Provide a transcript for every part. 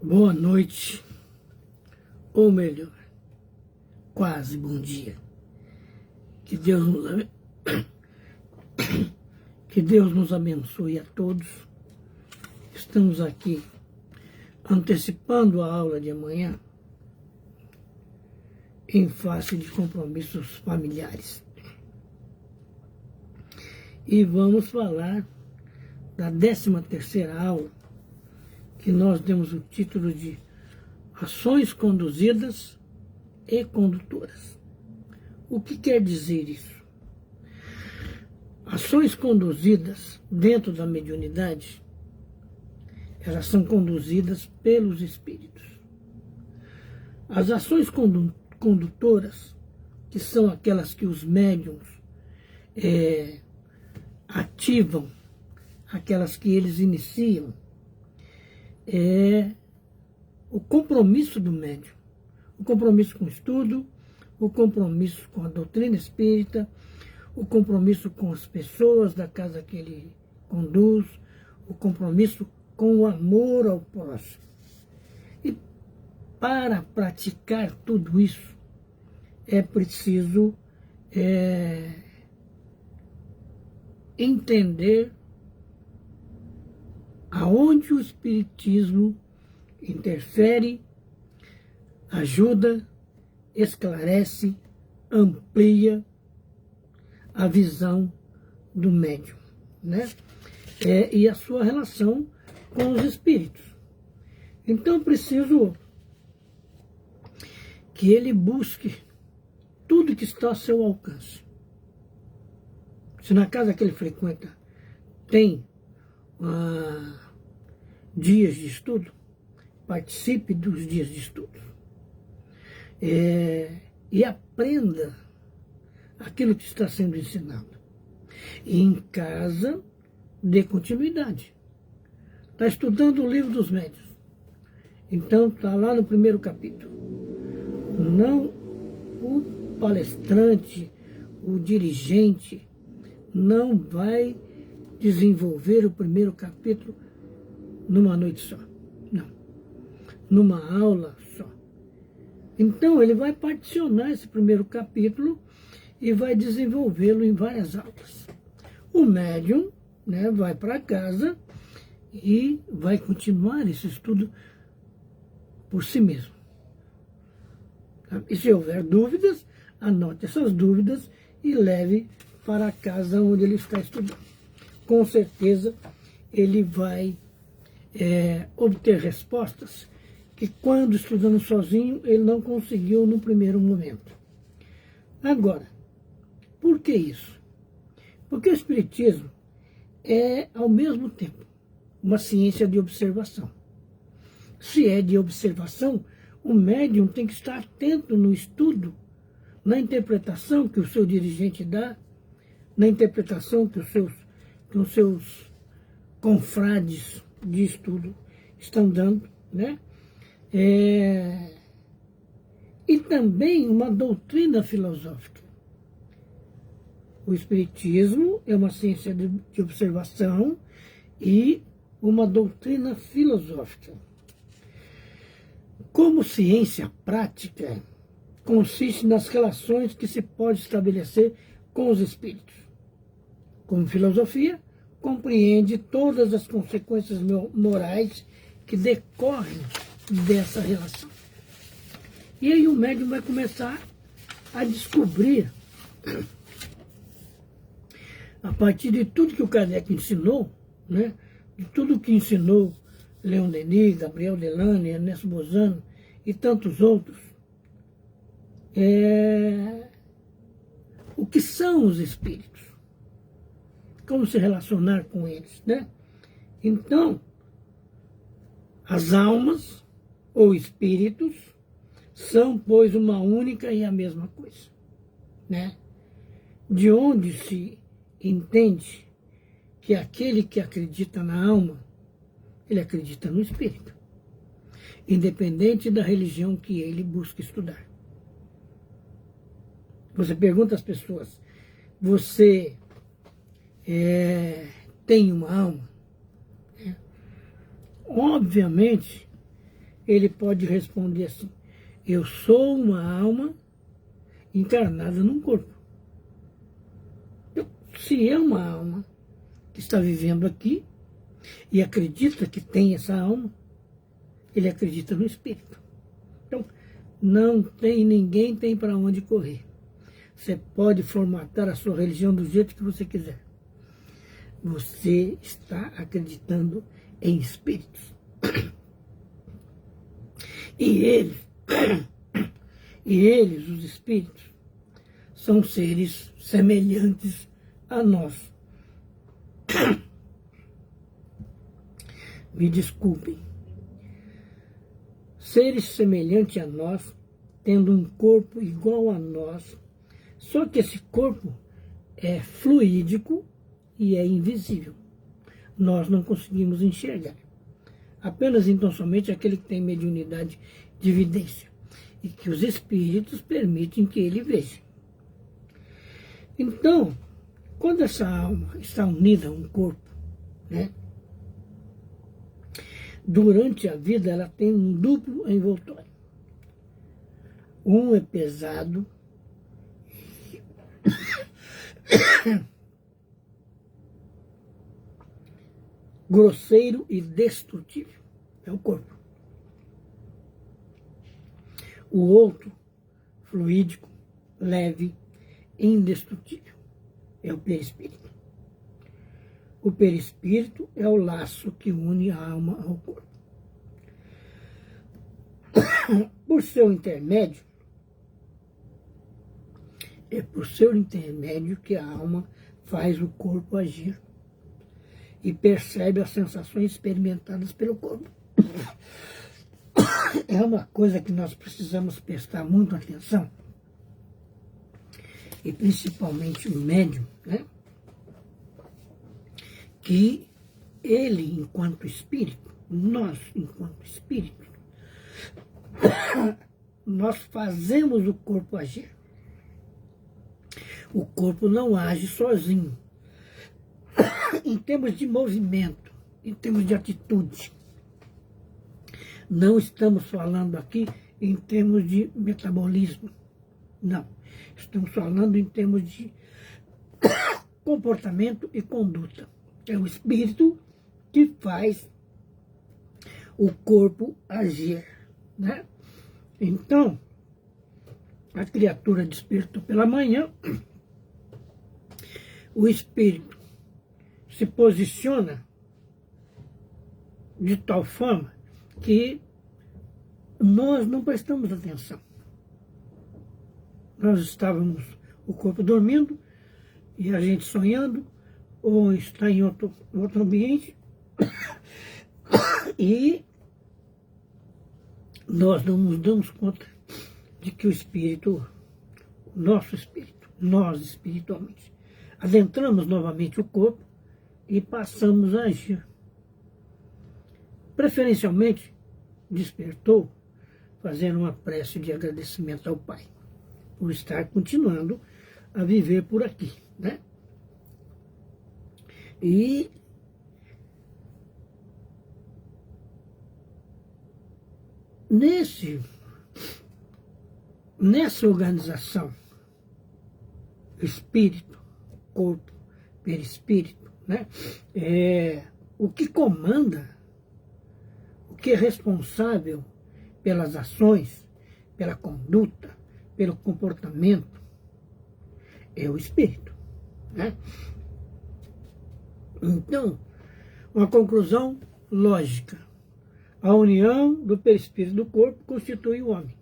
Boa noite, ou melhor, quase bom dia. Que Deus nos abençoe a todos. Estamos aqui antecipando a aula de amanhã em face de compromissos familiares. E vamos falar da 13ª aula, que nós demos o título de Ações Conduzidas e Condutoras. O que quer dizer isso? Ações conduzidas dentro da mediunidade, elas são conduzidas pelos espíritos. As ações condutoras, que são aquelas que os médiuns ativam, aquelas que eles iniciam, é o compromisso do médium, o compromisso com o estudo, o compromisso com a doutrina espírita, o compromisso com as pessoas da casa que ele conduz, o compromisso com o amor ao próximo. E para praticar tudo isso, é preciso entender aonde o Espiritismo interfere, ajuda, esclarece, amplia a visão do médium, né? E a sua relação com os espíritos. Então, é preciso que ele busque tudo que está ao seu alcance. Se na casa que ele frequenta tem dias de estudo, participe dos dias de estudo. E aprenda aquilo que está sendo ensinado. E em casa, dê continuidade. Está estudando o livro dos médiuns. Então, está lá no primeiro capítulo. Não o palestrante, o dirigente, não vai desenvolver o primeiro capítulo numa noite só. Não. Numa aula só. Então, ele vai particionar esse primeiro capítulo e vai desenvolvê-lo em várias aulas. O médium, né, vai para casa e vai continuar esse estudo por si mesmo. E se houver dúvidas, anote essas dúvidas e leve para a casa onde ele está estudando. Com certeza, ele vai obter respostas que, quando estudando sozinho, ele não conseguiu no primeiro momento. Agora, por que isso? Porque o Espiritismo é, ao mesmo tempo, uma ciência de observação. Se é de observação, o médium tem que estar atento no estudo, na interpretação que o seu dirigente dá, na interpretação que os seus confrades de estudo estão dando, né? E também uma doutrina filosófica. O Espiritismo é uma ciência de observação e uma doutrina filosófica. Como ciência prática, consiste nas relações que se pode estabelecer com os espíritos. Como filosofia, compreende todas as consequências morais que decorrem dessa relação. E aí o médium vai começar a descobrir, a partir de tudo que o Kardec ensinou, né, de tudo que ensinou Leon Denis, Gabriel Delane, Ernesto Bozano e tantos outros, o que são os espíritos, como se relacionar com eles, né? Então, as almas ou espíritos são, pois, uma única e a mesma coisa, né? De onde se entende que aquele que acredita na alma, ele acredita no espírito, independente da religião que ele busca estudar. Você pergunta às pessoas, você tem uma alma? Obviamente ele pode responder assim: eu sou uma alma encarnada num corpo. Então, se é uma alma que está vivendo aqui e acredita que tem essa alma, ele acredita no espírito. Então, ninguém tem para onde correr. Você pode formatar a sua religião do jeito que você quiser. Você está acreditando em espíritos. E eles, os espíritos, são seres semelhantes a nós. Me desculpem. Seres semelhantes a nós, tendo um corpo igual a nós, só que esse corpo é fluídico e é invisível. Nós não conseguimos enxergar. Apenas então somente aquele que tem mediunidade de vidência e que os espíritos permitem que ele veja. Então, quando essa alma está unida a um corpo, né, durante a vida ela tem um duplo envoltório. Um é pesado, grosseiro e destrutível. É o corpo. O outro, fluídico, leve, indestrutível. É o perispírito. O perispírito é o laço que une a alma ao corpo. Por seu intermédio, é por seu intermédio que a alma faz o corpo agir e percebe as sensações experimentadas pelo corpo. É uma coisa que nós precisamos prestar muito atenção, e principalmente o médium, né? Que ele, enquanto espírito, nós, enquanto espírito, nós fazemos o corpo agir. O corpo não age sozinho. Em termos de movimento, em termos de atitude. Não estamos falando aqui em termos de metabolismo. Não. Estamos falando em termos de comportamento e conduta. É o espírito que faz o corpo agir, né? Então, a criatura despertou pela manhã, o espírito se posiciona de tal forma que nós não prestamos atenção. Nós estávamos, o corpo dormindo, e a gente sonhando, ou está em outro ambiente, e nós não nos damos conta de que o espírito, o nosso espírito, nós espiritualmente, adentramos novamente o corpo e passamos a agir. Preferencialmente, despertou fazendo uma prece de agradecimento ao Pai por estar continuando a viver por aqui, né? E nessa organização, espírito, corpo, perispírito, né? O que comanda, o que é responsável pelas ações, pela conduta, pelo comportamento, é o espírito, né? Então, uma conclusão lógica. A união do perispírito do corpo constitui o homem.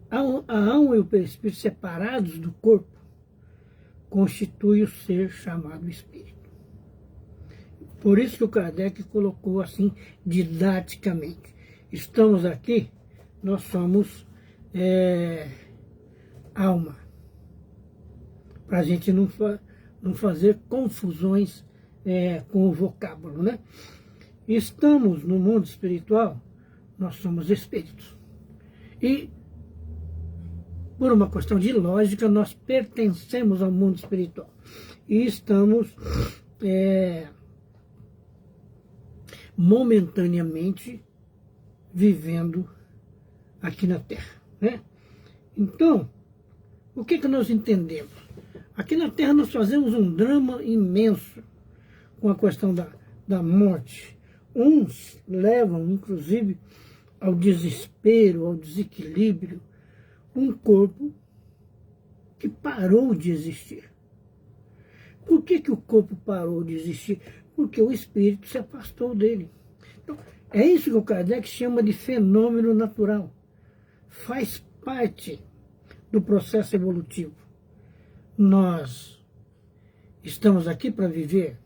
A alma e o perispírito separados do corpo constitui o ser chamado espírito. Por isso que o Kardec colocou assim didaticamente. Estamos aqui, nós somos alma. Para a gente não fazer confusões com o vocábulo, né? Estamos no mundo espiritual, nós somos espíritos. E, por uma questão de lógica, nós pertencemos ao mundo espiritual. E estamos momentaneamente vivendo aqui na Terra, né? Então, o que nós entendemos? Aqui na Terra nós fazemos um drama imenso com a questão da morte. Uns levam, inclusive, ao desespero, ao desequilíbrio, um corpo que parou de existir. Por que o corpo parou de existir? Porque o espírito se afastou dele. Então, é isso que o Kardec chama de fenômeno natural. Faz parte do processo evolutivo. Nós estamos aqui para viver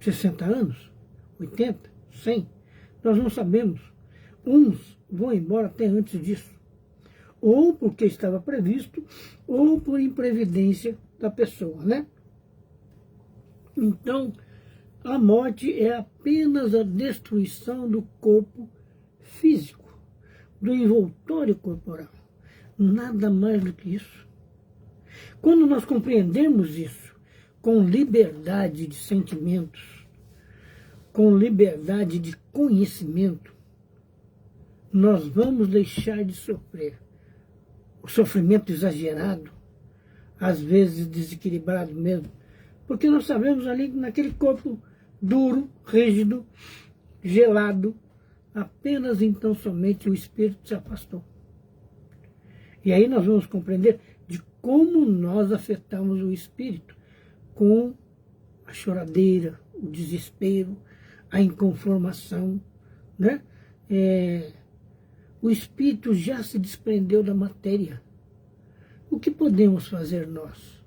60 anos, 80, 100, nós não sabemos. Uns vão embora até antes disso, ou porque estava previsto, ou por imprevidência da pessoa, né? Então, a morte é apenas a destruição do corpo físico, do envoltório corporal. Nada mais do que isso. Quando nós compreendemos isso, com liberdade de sentimentos, com liberdade de conhecimento, nós vamos deixar de sofrer o sofrimento exagerado, às vezes desequilibrado mesmo, porque nós sabemos ali que naquele corpo duro, rígido, gelado, apenas então somente o espírito se afastou. E aí nós vamos compreender de como nós afetamos o espírito com a choradeira, o desespero, a inconformação, né? O espírito já se desprendeu da matéria. O que podemos fazer nós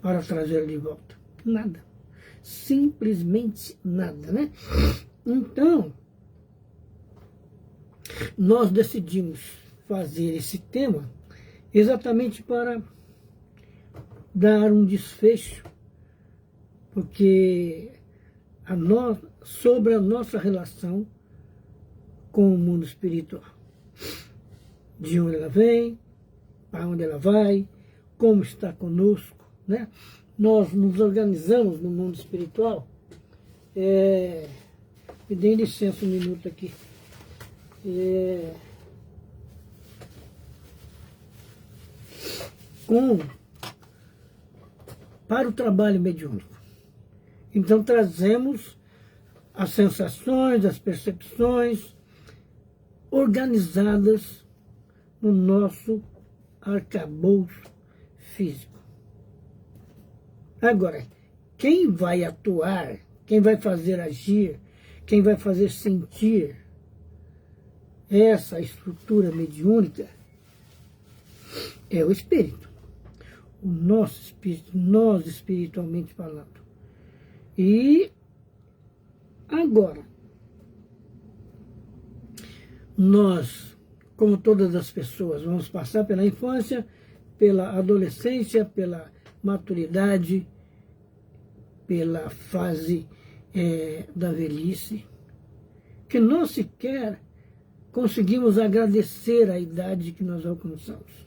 para trazê-lo de volta? Nada. Simplesmente nada, né? Então, nós decidimos fazer esse tema exatamente para dar um desfecho, porque sobre a nossa relação com o mundo espiritual. De onde ela vem, para onde ela vai, como está conosco, né? Nós nos organizamos no mundo espiritual. Me dê licença um minuto aqui. Para o trabalho mediúnico. Então trazemos as sensações, as percepções organizadas no nosso arcabouço físico. Agora, quem vai atuar, quem vai fazer agir, quem vai fazer sentir essa estrutura mediúnica é o espírito. O nosso espírito, nós espiritualmente falando. E agora, nós, como todas as pessoas, vamos passar pela infância, pela adolescência, pela maturidade, pela fase da velhice, que nós sequer conseguimos agradecer a idade que nós alcançamos.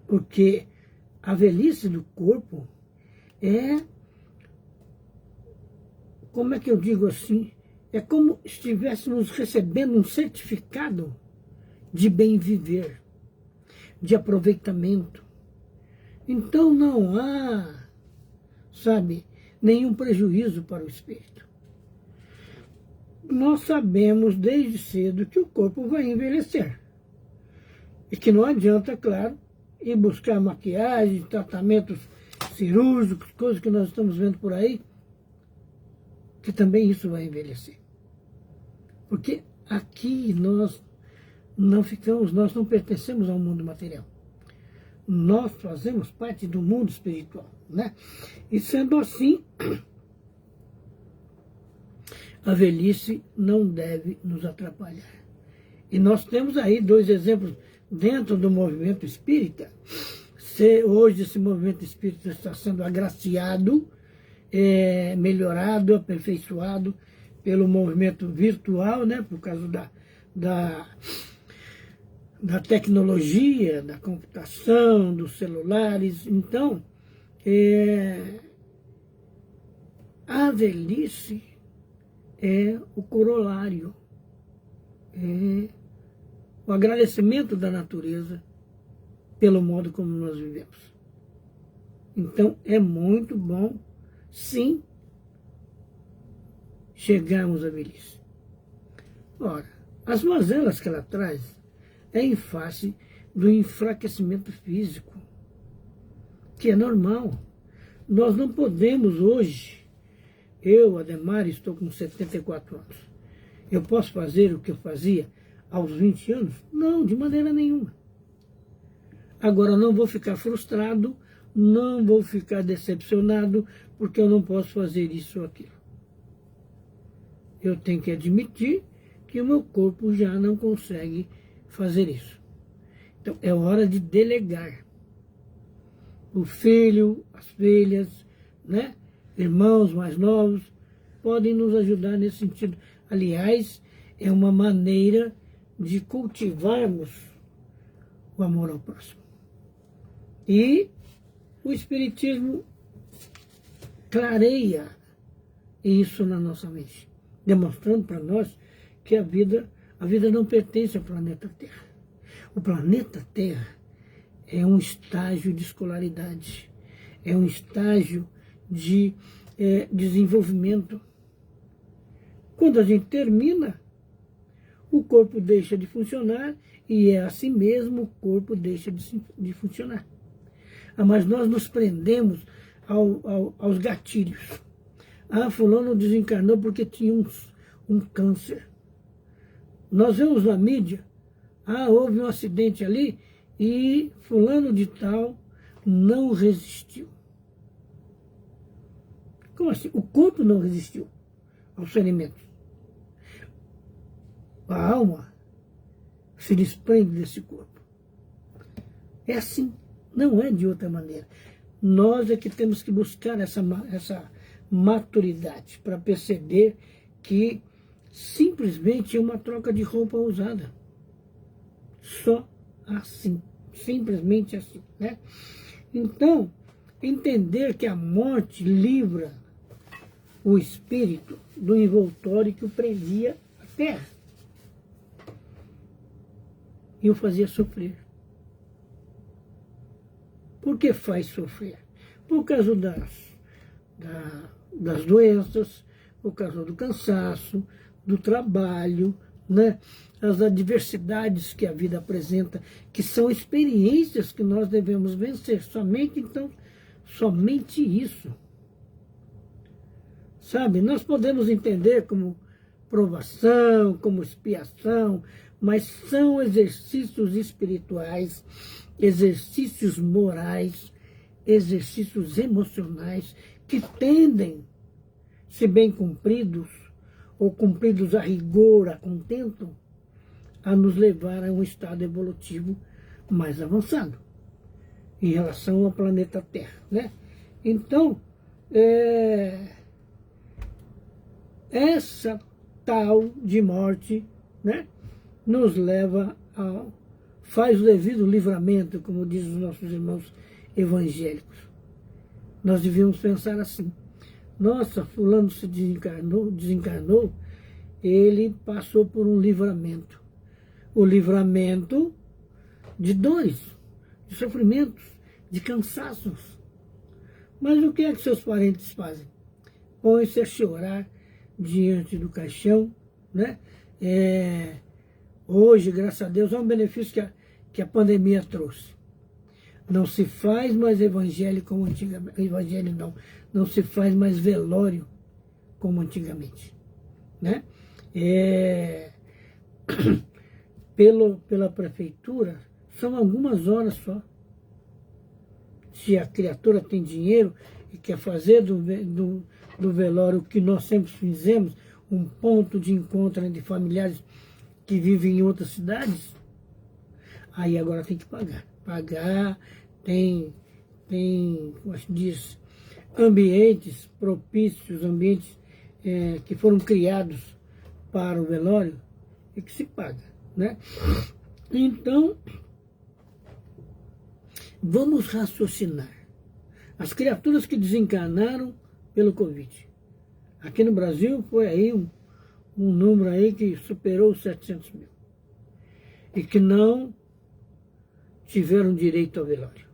Porque a velhice do corpo como é que eu digo assim? É como se estivéssemos recebendo um certificado de bem viver, de aproveitamento. Então não há, nenhum prejuízo para o espírito. Nós sabemos desde cedo que o corpo vai envelhecer. E que não adianta, claro, ir buscar maquiagem, tratamentos cirúrgicos, coisas que nós estamos vendo por aí, que também isso vai envelhecer. Porque aqui nós não ficamos, nós não pertencemos ao mundo material. Nós fazemos parte do mundo espiritual, né? E sendo assim, a velhice não deve nos atrapalhar. E nós temos aí dois exemplos dentro do movimento espírita. Hoje esse movimento espírita está sendo agraciado, melhorado, aperfeiçoado pelo movimento virtual, né? Por causa da tecnologia, da computação, dos celulares. Então, A velhice é o corolário, é o agradecimento da natureza pelo modo como nós vivemos. Então, é muito bom, sim, chegarmos à velhice. Ora, as mazelas que ela traz é em face do enfraquecimento físico, que é normal. Nós não podemos hoje, eu, Ademar, estou com 74 anos, eu posso fazer o que eu fazia aos 20 anos? Não, de maneira nenhuma. Agora, não vou ficar frustrado, não vou ficar decepcionado, porque eu não posso fazer isso ou aquilo. Eu tenho que admitir que o meu corpo já não consegue fazer isso. Então, é hora de delegar. O filho, as filhas, né? Irmãos mais novos, podem nos ajudar nesse sentido. Aliás, é uma maneira de cultivarmos o amor ao próximo. E o Espiritismo clareia isso na nossa mente, demonstrando para nós que a vida não pertence ao planeta Terra. O planeta Terra é um estágio de escolaridade, é um estágio de desenvolvimento. Quando a gente termina, o corpo deixa de funcionar e é assim mesmo o corpo deixa de funcionar. Mas nós nos prendemos aos gatilhos. Fulano desencarnou porque tinha um câncer. Nós vemos na mídia, houve um acidente ali e fulano de tal não resistiu. Como assim? O corpo não resistiu aos ferimentos. A alma se desprende desse corpo. É assim, não é de outra maneira. Nós é que temos que buscar essa maturidade para perceber que simplesmente é uma troca de roupa usada. Só assim, simplesmente assim, né? Então, entender que a morte livra o espírito do envoltório que o prendia à terra e o fazia sofrer. Por que faz sofrer? Por causa das doenças, por causa do cansaço, do trabalho, né? As adversidades que a vida apresenta, que são experiências que nós devemos vencer. Somente isso. Sabe, nós podemos entender como provação, como expiação, mas são exercícios espirituais, exercícios morais, exercícios emocionais que tendem, se bem cumpridos, ou cumpridos a rigor, a contento, a nos levar a um estado evolutivo mais avançado em relação ao planeta Terra, né? Então, essa tal de morte, né, nos leva faz o devido livramento, como dizem os nossos irmãos evangélicos. Nós devíamos pensar assim: nossa, fulano se desencarnou, ele passou por um livramento. O livramento de dores, de sofrimentos, de cansaços. Mas o que é que seus parentes fazem? Põe-se a chorar diante do caixão, né? Hoje, graças a Deus, é um benefício que a pandemia trouxe. Não se faz mais evangelho como antigamente. Evangelho não se faz mais velório como antigamente, né? Pela prefeitura, são algumas horas só. Se a criatura tem dinheiro e quer fazer do velório o que nós sempre fizemos, um ponto de encontro entre familiares que vivem em outras cidades, aí agora tem que pagar. Tem como se diz, ambientes propícios, ambientes que foram criados para o velório e que se paga, né? Então, vamos raciocinar. As criaturas que desencarnaram pelo Covid, Aqui no Brasil foi aí um número aí que superou os 700 mil. E que não tiveram direito ao velório.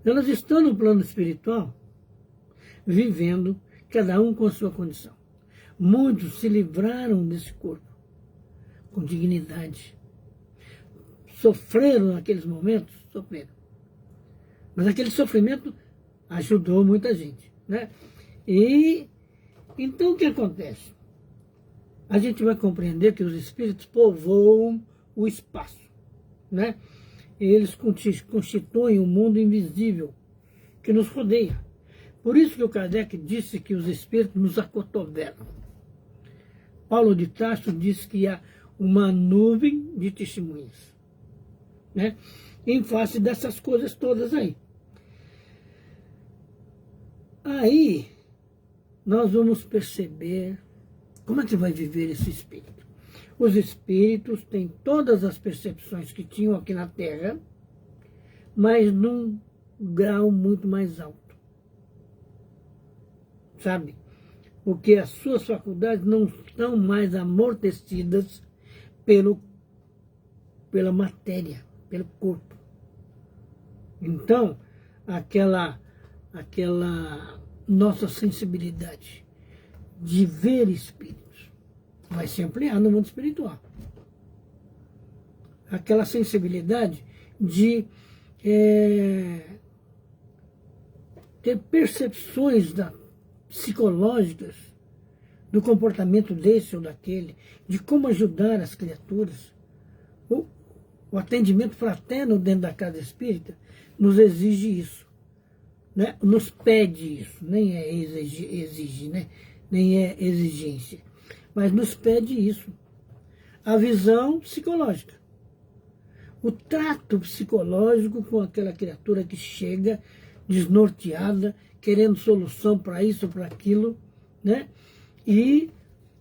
Elas estão no plano espiritual, vivendo, cada um com a sua condição. Muitos se livraram desse corpo, com dignidade. Sofreram naqueles momentos, sofreram. Mas aquele sofrimento ajudou muita gente, né? E então o que acontece? A gente vai compreender que os espíritos povoam o espaço, né? Eles constituem um mundo invisível que nos rodeia. Por isso que o Kardec disse que os espíritos nos acotovelam. Paulo de Tarso disse que há uma nuvem de testemunhas, né? Em face dessas coisas todas aí. Aí nós vamos perceber como é que vai viver esse espírito. Os espíritos têm todas as percepções que tinham aqui na Terra, mas num grau muito mais alto. Sabe? Porque as suas faculdades não estão mais amortecidas pela matéria, pelo corpo. Então, aquela nossa sensibilidade de ver espíritos vai se ampliar no mundo espiritual. Aquela sensibilidade de ter percepções psicológicas do comportamento desse ou daquele, de como ajudar as criaturas. O atendimento fraterno dentro da casa espírita nos exige isso, né? Nos pede isso, nem é exige, né? Nem é exigência, mas nos pede isso. A visão psicológica, o trato psicológico com aquela criatura que chega desnorteada, querendo solução para isso ou para aquilo, né? E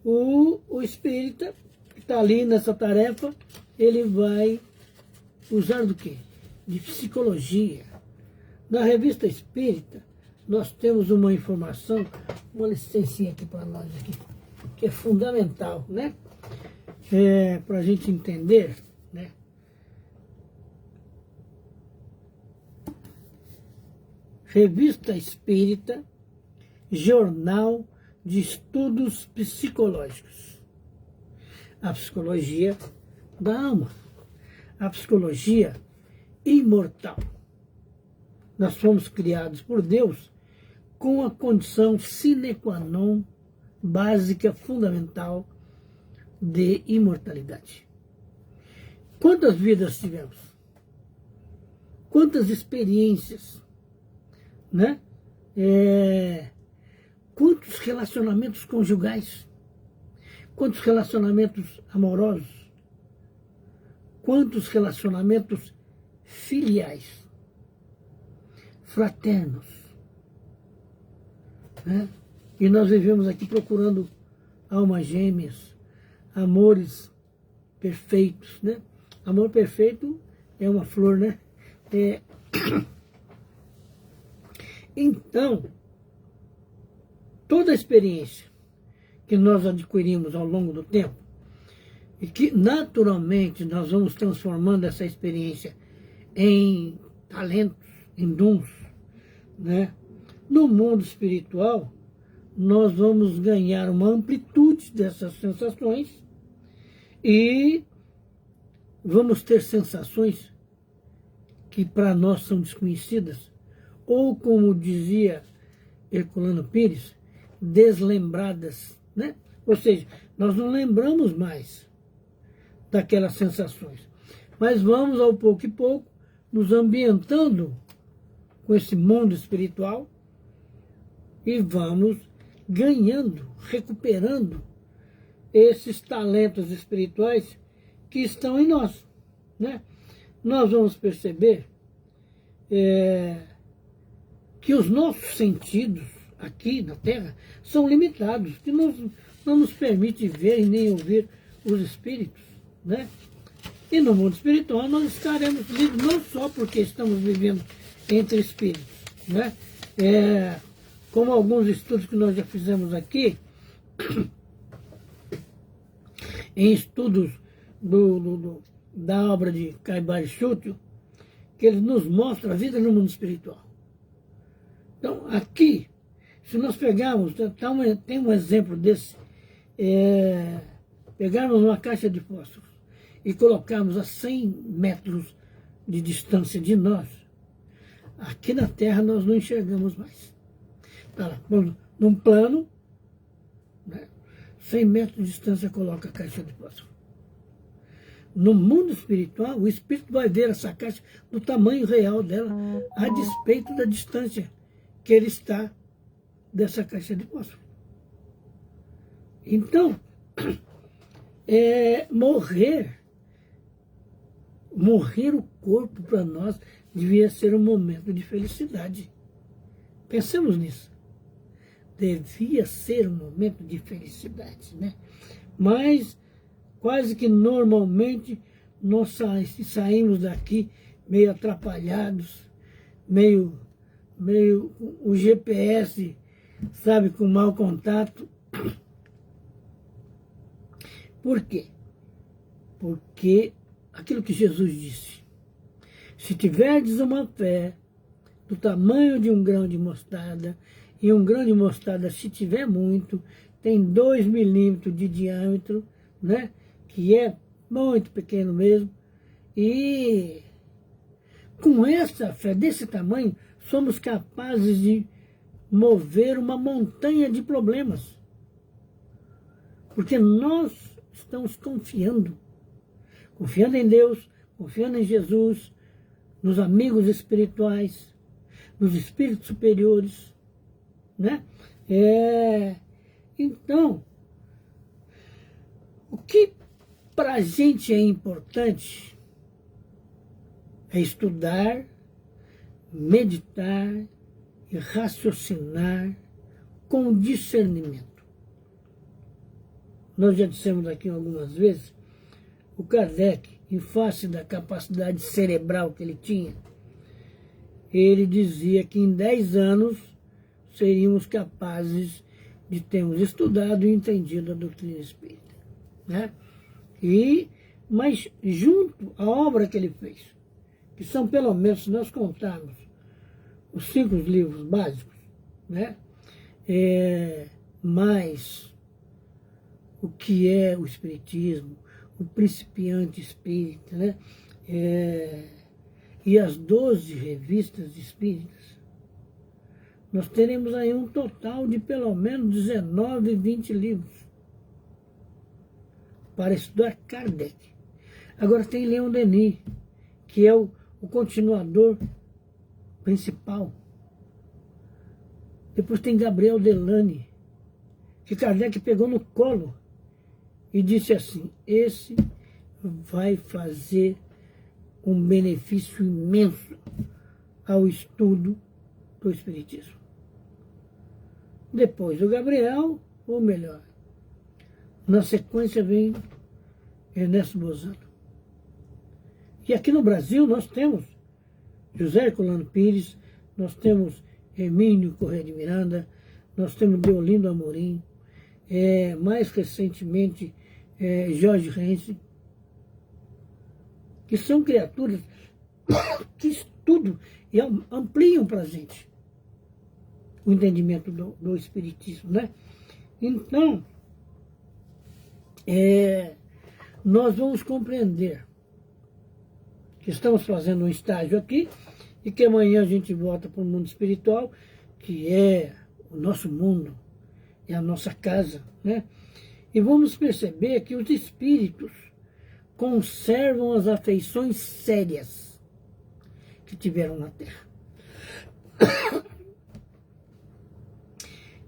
o espírita que está ali nessa tarefa, ele vai usar do quê? De psicologia. Na revista Espírita, nós temos uma informação, uma licencinha aqui para nós, aqui, que é fundamental, né? Para a gente entender, né? Revista Espírita, Jornal de Estudos Psicológicos. A psicologia da alma, a psicologia imortal. Nós fomos criados por Deus com a condição sine qua non, básica, fundamental, de imortalidade. Quantas vidas tivemos? Quantas experiências, né? Quantos relacionamentos conjugais? Quantos relacionamentos amorosos? Quantos relacionamentos filiais? Fraternos, né? E nós vivemos aqui procurando almas gêmeas, amores perfeitos, né? Amor perfeito é uma flor, né? Então, toda a experiência que nós adquirimos ao longo do tempo, e que naturalmente nós vamos transformando essa experiência em talentos, em dons, né? No mundo espiritual, nós vamos ganhar uma amplitude dessas sensações e vamos ter sensações que para nós são desconhecidas, ou como dizia Herculano Pires, deslembradas, né? Ou seja, nós não lembramos mais daquelas sensações, mas vamos ao pouco e pouco nos ambientando com esse mundo espiritual e vamos ganhando, recuperando esses talentos espirituais que estão em nós, né? Nós vamos perceber que os nossos sentidos aqui na Terra são limitados, que não nos permite ver e nem ouvir os espíritos, né? E no mundo espiritual nós estaremos livres não só porque estamos vivendo entre espíritos, né? como alguns estudos que nós já fizemos aqui, em estudos da obra de Caibal Chútil, que eles nos mostram a vida no mundo espiritual. Então, aqui, se nós pegarmos, tem um exemplo desse, pegarmos uma caixa de fósforos e colocarmos a 100 metros de distância de nós, aqui na Terra nós não enxergamos mais. Tá, num plano, né, 100 metros de distância coloca a caixa de fósforo. No mundo espiritual, o espírito vai ver essa caixa do tamanho real dela, a despeito da distância que ele está dessa caixa de fósforo. Então, morrer o corpo para nós devia ser um momento de felicidade. Pensemos nisso. Devia ser um momento de felicidade, né? Mas quase que normalmente nós saímos daqui meio atrapalhados, meio o GPS, sabe, com mau contato. Por quê? Porque aquilo que Jesus disse, se tiverdes uma fé do tamanho de um grão de mostarda, e um grão de mostarda, se tiver muito, tem 2 milímetros de diâmetro, né? Que é muito pequeno mesmo, e com essa fé desse tamanho, somos capazes de mover uma montanha de problemas. Porque nós estamos confiando em Deus, confiando em Jesus, nos amigos espirituais, nos espíritos superiores, né? Então, o que para a gente é importante é estudar, meditar e raciocinar com discernimento. Nós já dissemos aqui algumas vezes, o Kardec, em face da capacidade cerebral que ele tinha, ele dizia que em 10 anos seríamos capazes de termos estudado e entendido a doutrina espírita, né? Mas junto à obra que ele fez, que são pelo menos, se nós contarmos os 5 livros básicos, né? Mais o que é o Espiritismo, o Principiante Espírita, né? E as 12 revistas espíritas, nós teremos aí um total de pelo menos 19, 20 livros para estudar Kardec. Agora tem Leon Denis, que é o continuador principal. Depois tem Gabriel Delany, que Kardec pegou no colo e disse assim, esse vai fazer um benefício imenso ao estudo do Espiritismo. Depois o Gabriel, ou melhor, na sequência vem Ernesto Bozano. E aqui no Brasil nós temos José Herculano Pires, nós temos Hermínio Corrêa de Miranda, nós temos Deolindo Amorim, mais recentemente Jorge Renzi, que são criaturas que estudam e ampliam para a gente o entendimento do Espiritismo, né? Então, nós vamos compreender que estamos fazendo um estágio aqui e que amanhã a gente volta para o mundo espiritual, que é o nosso mundo, é a nossa casa, né? E vamos perceber que os espíritos conservam as afeições sérias que tiveram na Terra.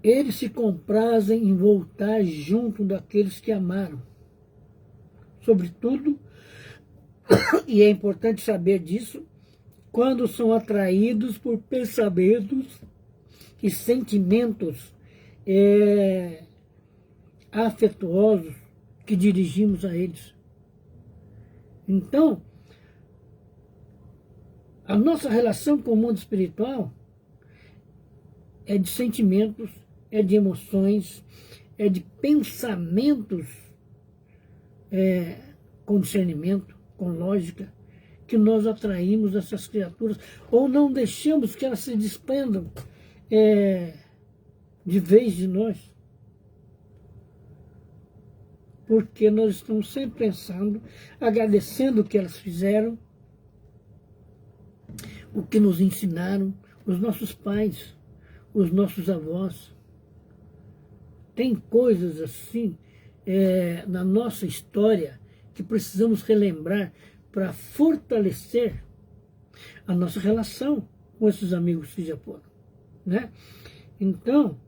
Eles se comprazem em voltar junto daqueles que amaram. Sobretudo, e é importante saber disso, quando são atraídos por pensamentos e sentimentos afetuosos que dirigimos a eles. Então, a nossa relação com o mundo espiritual é de sentimentos, é de emoções, é de pensamentos com discernimento, com lógica, que nós atraímos essas criaturas, ou não deixamos que elas se desprendam de vez de nós. Porque nós estamos sempre pensando, agradecendo o que elas fizeram, o que nos ensinaram, os nossos pais, os nossos avós. Tem coisas assim na nossa história que precisamos relembrar para fortalecer a nossa relação com esses amigos que já foram, né? Então,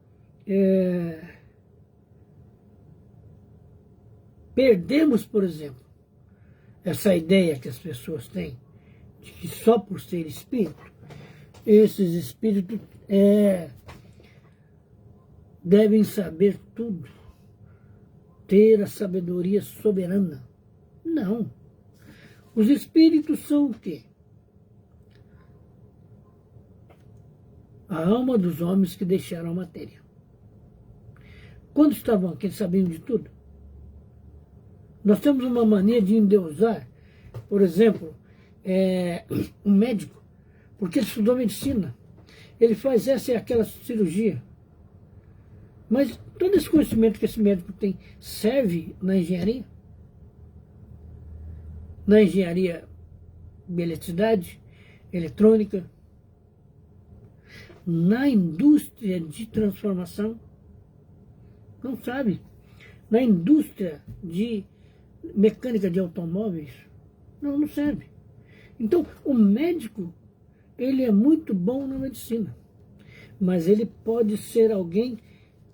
perdemos, por exemplo, essa ideia que as pessoas têm de que só por ser espírito, esses espíritos devem saber tudo, ter a sabedoria soberana. Não. Os espíritos são o quê? A alma dos homens que deixaram a matéria. Quando estavam aqui, eles sabiam de tudo. Nós temos uma mania de endeusar, por exemplo, um médico, porque ele estudou medicina. Ele faz essa e aquela cirurgia. Mas todo esse conhecimento que esse médico tem serve na engenharia? Na engenharia de eletricidade, eletrônica, na indústria de transformação? Não sabe. Na indústria de mecânica de automóveis? Não serve. Então, o médico, ele é muito bom na medicina, mas ele pode ser alguém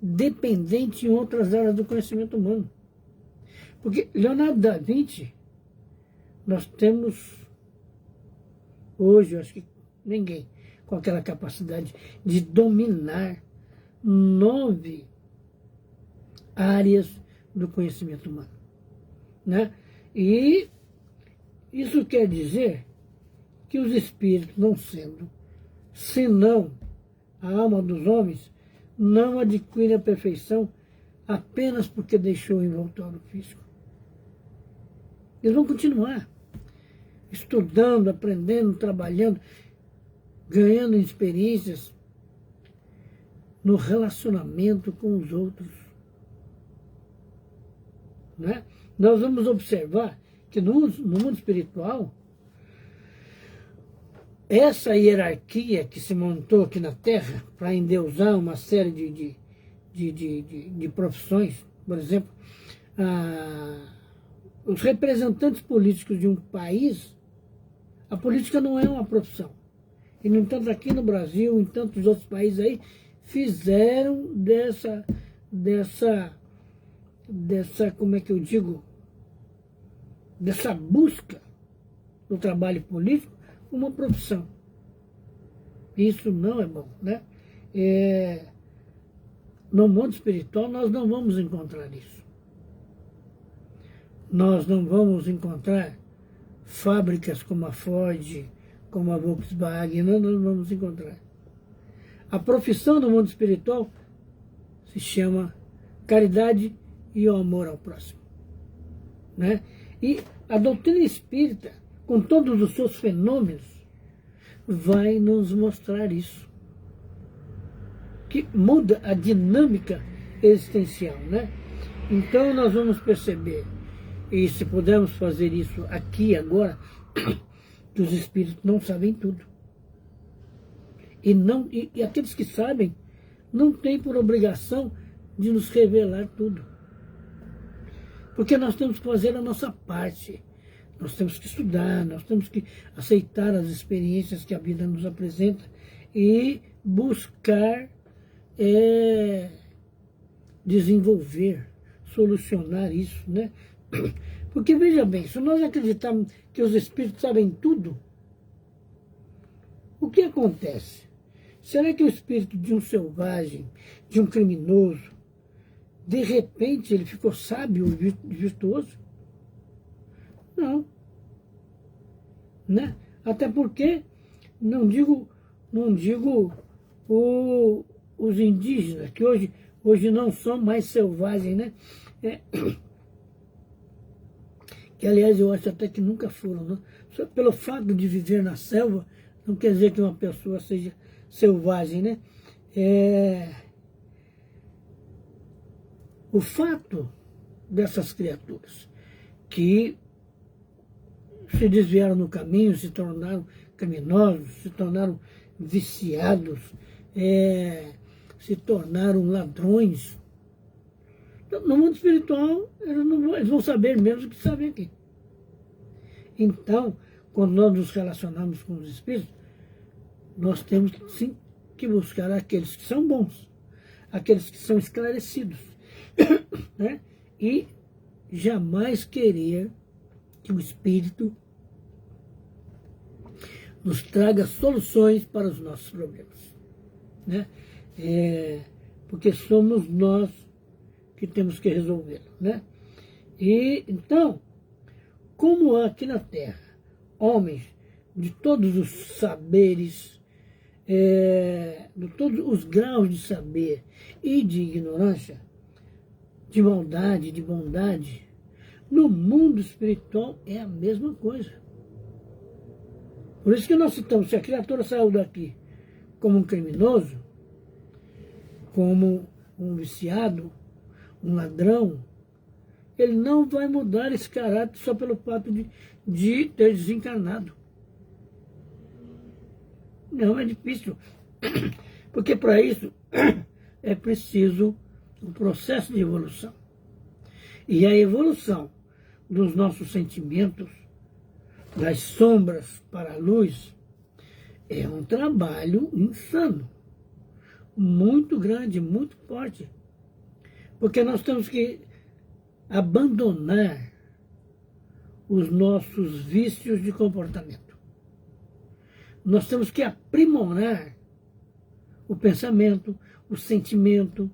dependente em outras áreas do conhecimento humano. Porque Leonardo da Vinci, nós temos hoje, eu acho que ninguém com aquela capacidade de dominar 9 áreas do conhecimento humano, né? E isso quer dizer que os espíritos, não sendo senão a alma dos homens, não adquire a perfeição apenas porque deixou o envoltório físico. Eles vão continuar estudando, aprendendo, trabalhando, ganhando experiências no relacionamento com os outros, né? Nós vamos observar que no mundo espiritual, essa hierarquia que se montou aqui na Terra para endeusar uma série de profissões, por exemplo, os representantes políticos de um país, a política não é uma profissão. E, no entanto, aqui no Brasil, em tantos outros países aí, fizeram dessa, como é que eu digo, dessa busca do trabalho político uma profissão. Isso não é bom, né? No mundo espiritual nós não vamos encontrar isso. Nós não vamos encontrar fábricas como a Ford, como a Volkswagen, não vamos encontrar. A profissão do mundo espiritual se chama caridade e o amor ao próximo, né? E a doutrina espírita, com todos os seus fenômenos, vai nos mostrar isso, que muda a dinâmica existencial, né? Então nós vamos perceber, e se pudermos fazer isso aqui agora, que os espíritos não sabem tudo. E aqueles que sabem não têm por obrigação de nos revelar tudo. Porque nós temos que fazer a nossa parte. Nós temos que estudar, nós temos que aceitar as experiências que a vida nos apresenta e buscar desenvolver, solucionar isso, né? Porque, veja bem, se nós acreditarmos que os espíritos sabem tudo, o que acontece? Será que o espírito de um selvagem, de um criminoso, de repente ele ficou sábio e virtuoso? Não. Né? Até porque, não digo o os indígenas, que hoje não são mais selvagens, né? Que, aliás, eu acho até que nunca foram, né? Só pelo fato de viver na selva, não quer dizer que uma pessoa seja selvagem, né? O fato dessas criaturas que se desviaram no caminho, se tornaram criminosos, se tornaram viciados, se tornaram ladrões. No mundo espiritual, eles vão saber mesmo que sabem aqui. Então, quando nós nos relacionamos com os espíritos, nós temos sim que buscar aqueles que são bons, aqueles que são esclarecidos, né? E jamais querer que o espírito nos traga soluções para os nossos problemas, né? Porque somos nós que temos que resolvê-lo, né? E então, como há aqui na Terra homens de todos os saberes, de todos os graus de saber e de ignorância, de maldade, de bondade, no mundo espiritual é a mesma coisa. Por isso que nós citamos, se a criatura saiu daqui como um criminoso, como um viciado, um ladrão, ele não vai mudar esse caráter só pelo fato de ter desencarnado. Não, é difícil. Porque para isso é preciso um processo de evolução. E a evolução dos nossos sentimentos, das sombras para a luz, é um trabalho insano, muito grande, muito forte. Porque nós temos que abandonar os nossos vícios de comportamento. Nós temos que aprimorar o pensamento, o sentimento,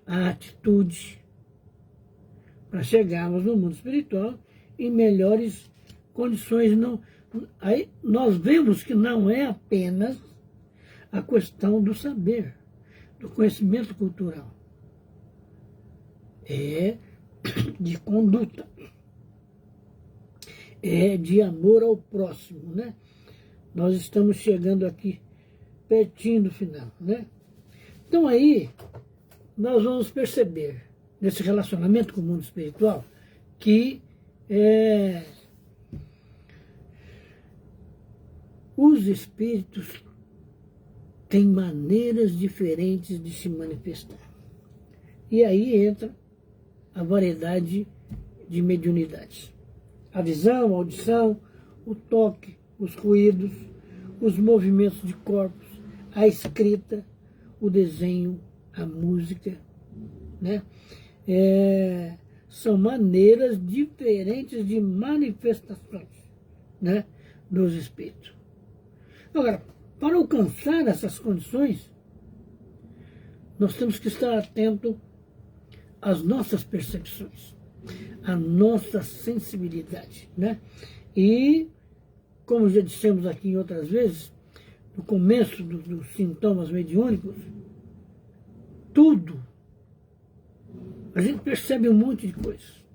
a atitude, para chegarmos no mundo espiritual em melhores condições. Aí nós vemos que não é apenas a questão do saber, do conhecimento cultural. É de conduta, é de amor ao próximo, né? Nós estamos chegando aqui pertinho do final, né? Então aí nós vamos perceber nesse relacionamento com o mundo espiritual que os espíritos têm maneiras diferentes de se manifestar. E aí entra a variedade de mediunidades. A visão, a audição, o toque, os ruídos, os movimentos de corpos, a escrita, o desenho, a música, né? São maneiras diferentes de manifestações, né, dos espíritos. Agora, para alcançar essas condições, nós temos que estar atentos às nossas percepções, à nossa sensibilidade, né? E, como já dissemos aqui em outras vezes, no começo dos sintomas mediúnicos, tudo, a gente percebe um monte de coisas.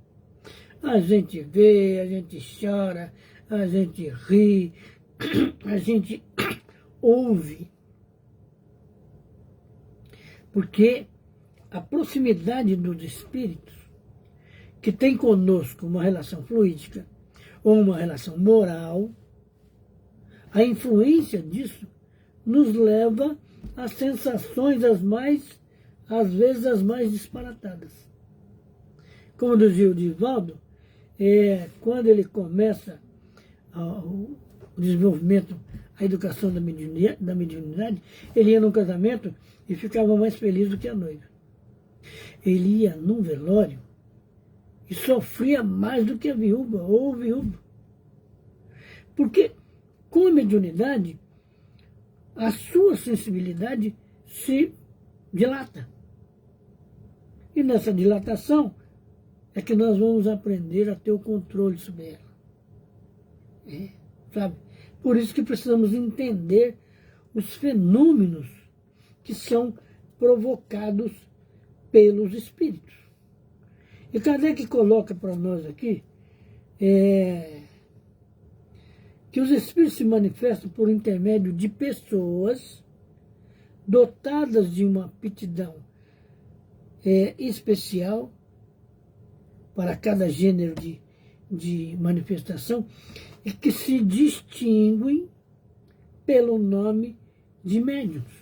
A gente vê, a gente chora, a gente ri, a gente ouve. Porque a proximidade dos espíritos, que tem conosco uma relação fluídica ou uma relação moral, a influência disso nos leva a sensações às vezes as mais disparatadas. Como dizia o Divaldo, quando ele começa o desenvolvimento, a educação da mediunidade, ele ia num casamento e ficava mais feliz do que a noiva. Ele ia num velório e sofria mais do que a viúva ou o viúvo. Porque com a mediunidade, a sua sensibilidade se dilata. E nessa dilatação é que nós vamos aprender a ter o controle sobre ela. Sabe? Por isso que precisamos entender os fenômenos que são provocados pelos espíritos. E Kardec coloca para nós aqui que os espíritos se manifestam por intermédio de pessoas dotadas de uma aptidão especial para cada gênero de manifestação e que se distinguem pelo nome de médiuns.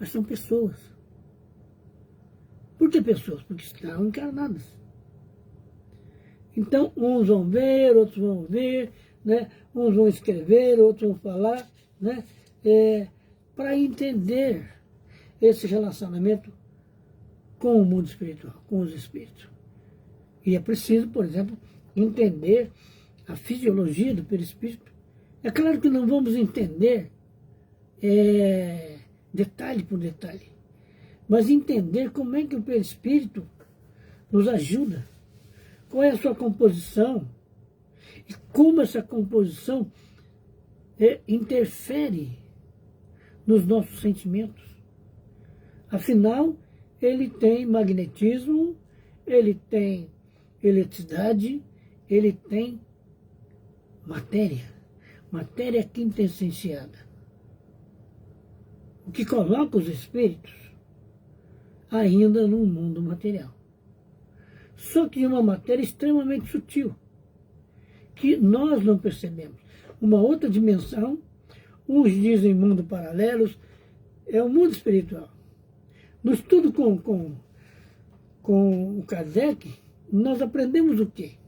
Mas são pessoas. Por que pessoas? Porque estão encarnadas. Então, uns vão ver, outros vão ver, né? Uns vão escrever, outros vão falar, né? Para entender esse relacionamento com o mundo espiritual, com os espíritos. E é preciso, por exemplo, entender a fisiologia do perispírito. É claro que não vamos entender detalhe por detalhe, mas entender como é que o perispírito nos ajuda, qual é a sua composição e como essa composição interfere nos nossos sentimentos. Afinal, ele tem magnetismo, ele tem eletricidade, ele tem matéria quintessenciada. O que coloca os espíritos ainda no mundo material. Só que uma matéria extremamente sutil, que nós não percebemos. Uma outra dimensão, uns dizem mundo paralelos, é o mundo espiritual. No estudo com o Kardec, nós aprendemos o quê?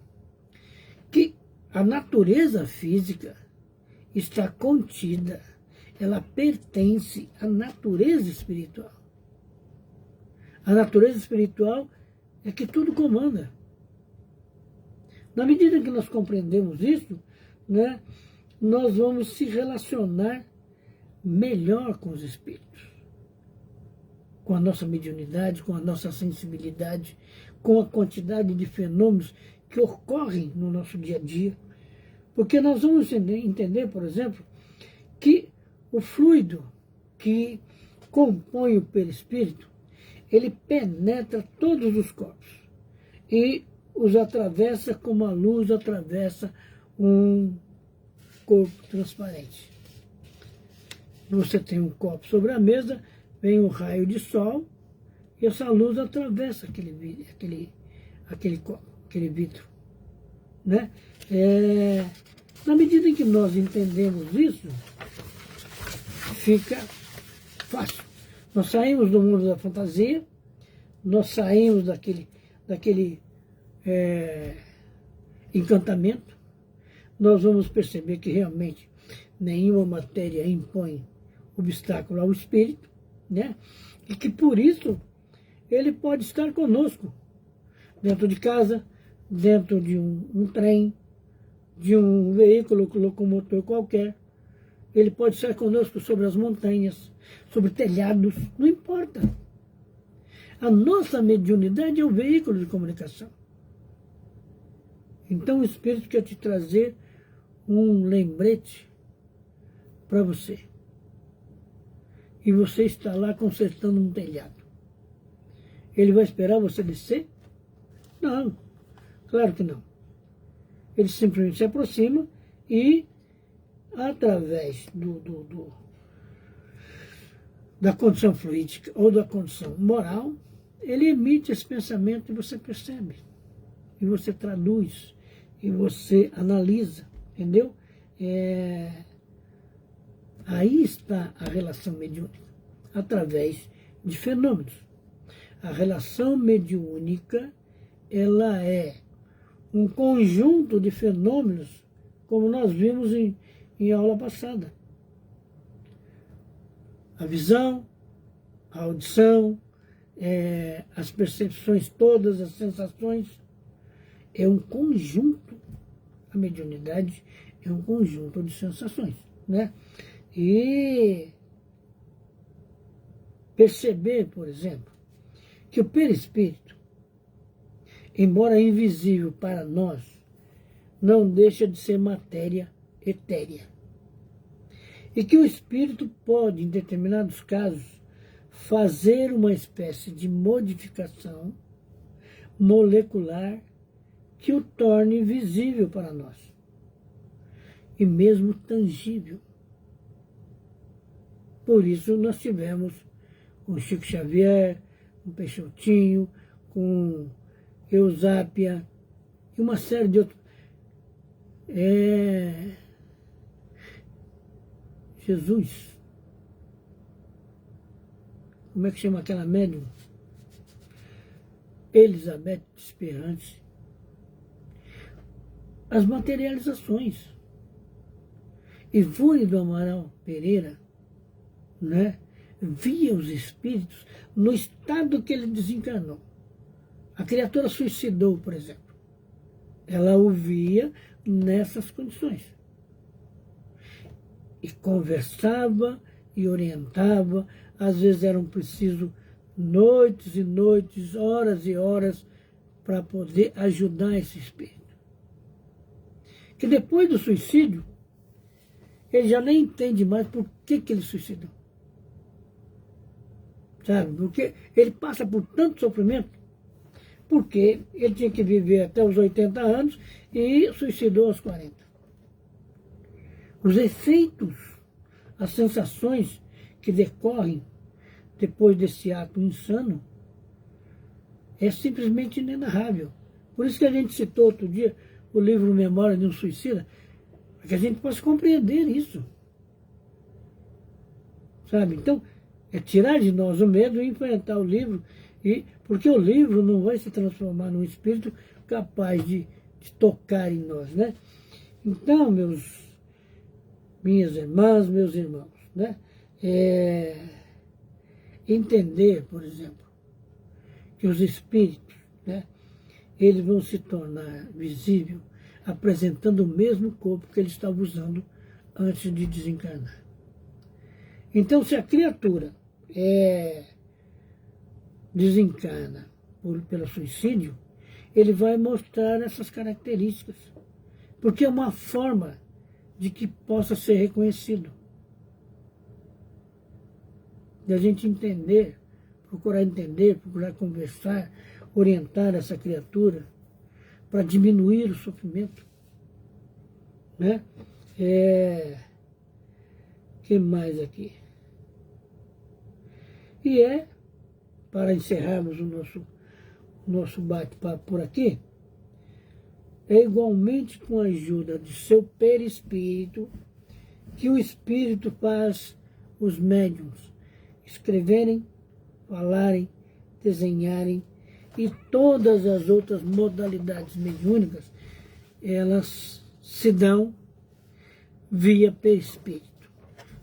Que a natureza física está contida, ela pertence à natureza espiritual. A natureza espiritual é que tudo comanda. Na medida que nós compreendemos isso, né, nós vamos se relacionar melhor com os espíritos, com a nossa mediunidade, com a nossa sensibilidade, com a quantidade de fenômenos que ocorrem no nosso dia a dia. Porque nós vamos entender, por exemplo, que o fluido que compõe o perispírito, ele penetra todos os corpos e os atravessa como a luz atravessa um corpo transparente. Você tem um copo sobre a mesa, vem um raio de sol e essa luz atravessa aquele copo, aquele vidro, né? Na medida em que nós entendemos isso, fica fácil. Nós saímos do mundo da fantasia, nós saímos daquele encantamento, nós vamos perceber que realmente nenhuma matéria impõe obstáculo ao espírito, né? E que por isso ele pode estar conosco, dentro de casa, dentro de um trem, de um veículo locomotor qualquer. Ele pode estar conosco sobre as montanhas, sobre telhados, não importa. A nossa mediunidade é o veículo de comunicação. Então o Espírito quer te trazer um lembrete para você. E você está lá consertando um telhado. Ele vai esperar você descer? Não, claro que não. Ele simplesmente se aproxima e, através da condição fluídica ou da condição moral, ele emite esse pensamento e você percebe. E você traduz, e você analisa, entendeu? Aí está a relação mediúnica, através de fenômenos. A relação mediúnica, ela é um conjunto de fenômenos, como nós vimos em aula passada. A visão, a audição, as percepções todas, as sensações, é um conjunto, a mediunidade é um conjunto de sensações, né? E perceber, por exemplo, que o perispírito, embora invisível para nós, não deixa de ser matéria etérea. E que o espírito pode, em determinados casos, fazer uma espécie de modificação molecular que o torne visível para nós, e mesmo tangível. Por isso nós tivemos com Chico Xavier, com Peixotinho, com Eusápia, e uma série de outros. Jesus. Como é que chama aquela médium? Elizabeth Esperante. As materializações. Ivone do Amaral Pereira, né, via os espíritos no estado que ele desencarnou. A criatura suicidou, por exemplo. Ela o via nessas condições. E conversava e orientava. Às vezes eram preciso noites e noites, horas e horas, para poder ajudar esse espírito. Que depois do suicídio, ele já nem entende mais por que ele suicidou. Sabe? Porque ele passa por tanto sofrimento, porque ele tinha que viver até os 80 anos e suicidou aos 40. Os efeitos, as sensações que decorrem depois desse ato insano é simplesmente inenarrável. Por isso que a gente citou outro dia o livro Memória de um Suicida, para que a gente possa compreender isso. Sabe? Então, é tirar de nós o medo e enfrentar o livro, porque o livro não vai se transformar num espírito capaz de tocar em nós, né? Então, minhas irmãs, meus irmãos, né? Entender, por exemplo, que os espíritos, né, eles vão se tornar visíveis apresentando o mesmo corpo que ele estava usando antes de desencarnar. Então, se a criatura desencarna pelo suicídio, ele vai mostrar essas características, porque é uma forma de que possa ser reconhecido. De a gente entender, procurar conversar, orientar essa criatura para diminuir o sofrimento. Né? Que mais aqui? E para encerrarmos o nosso bate-papo por aqui, é igualmente com a ajuda de seu perispírito que o espírito faz os médiuns escreverem, falarem, desenharem e todas as outras modalidades mediúnicas, elas se dão via perispírito,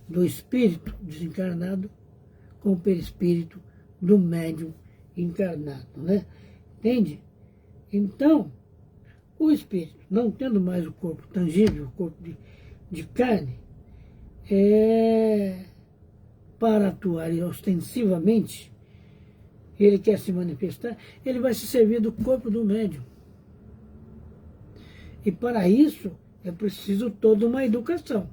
do espírito desencarnado com o perispírito do médium encarnado, né? Entende? Então, o espírito, não tendo mais o corpo tangível, o corpo de carne, para atuar ostensivamente, ele quer se manifestar, ele vai se servir do corpo do médium. E para isso é preciso toda uma educação.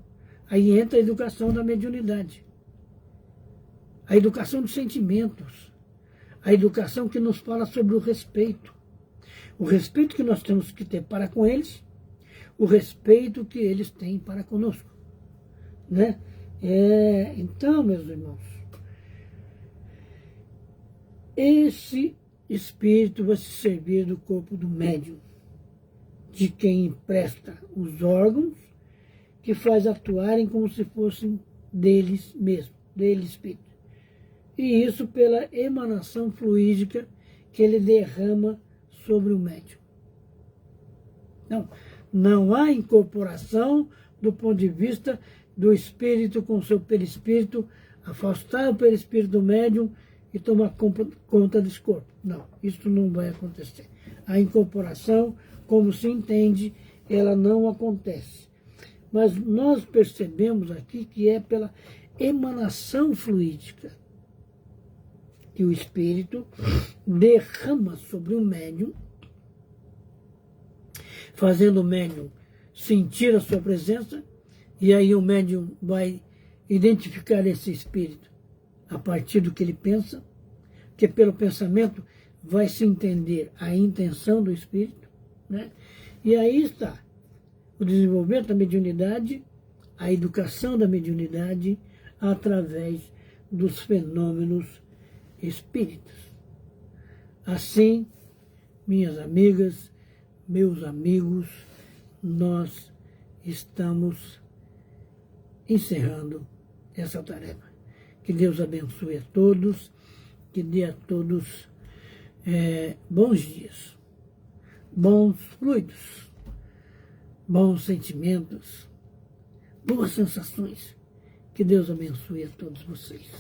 Aí entra a educação da mediunidade, a educação dos sentimentos, a educação que nos fala sobre o respeito que nós temos que ter para com eles, o respeito que eles têm para conosco, né? Então, meus irmãos, esse espírito vai se servir do corpo do médium, de quem empresta os órgãos, que faz atuarem como se fossem deles mesmos, dele espírito. E isso pela emanação fluídica que ele derrama sobre o médium. Não há incorporação do ponto de vista do espírito com seu perispírito, afastar o perispírito do médium e tomar conta desse corpo. Não, isso não vai acontecer. A incorporação, como se entende, ela não acontece. Mas nós percebemos aqui que é pela emanação fluídica que o espírito derrama sobre o médium, fazendo o médium sentir a sua presença, e aí o médium vai identificar esse espírito a partir do que ele pensa, porque pelo pensamento vai se entender a intenção do espírito, né? E aí está o desenvolvimento da mediunidade, a educação da mediunidade através dos fenômenos espíritas. Assim, minhas amigas, meus amigos, nós estamos encerrando essa tarefa. Que Deus abençoe a todos, que dê a todos bons dias, bons fluidos, bons sentimentos, boas sensações. Que Deus abençoe a todos vocês.